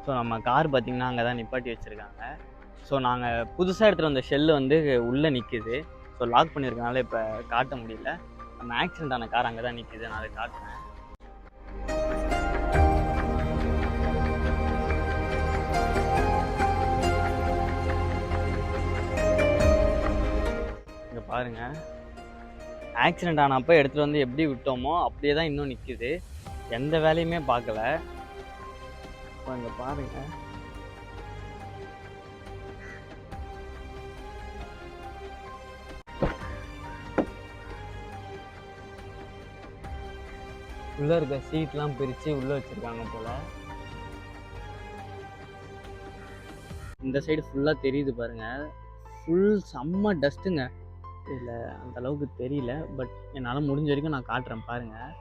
So நம்ம car பார்த்திங்கன்னா அங்கே தான் நிப்பாட்டி வச்சுருக்காங்க. ஸோ நாங்கள் புதுசாக எடுத்துகிட்டு வந்த ஷெல்லு வந்து உள்ளே நிற்கிது. ஸோ லாக் பண்ணியிருக்கனால இப்போ காட்ட முடியல. நம்ம ஆக்சிடென்ட் ஆன கார் அங்கே தான் நிற்கிது. நான் அதை காட்டுறேன். இங்கே பாருங்கள், ஆக்சிடென்ட் ஆனப்போ எடுத்துகிட்டு வந்து எப்படி விட்டோமோ அப்படியே தான் இன்னும் நிற்கிது. எந்த வேலையுமே பார்க்கல. இப்போ இங்கே பாருங்கள், உள்ளே இருக்க சீட்லாம் பிரித்து உள்ளே வச்சுருக்காங்க போல். இந்த சைடு ஃபுல்லாக தெரியுது பாருங்கள், ஃபுல் செம்ம டஸ்ட்டுங்க. இதில் அந்த அளவுக்கு தெரியல, பட் என்னால் முடிஞ்ச வரைக்கும் நான் காட்டுறேன் பாருங்கள்.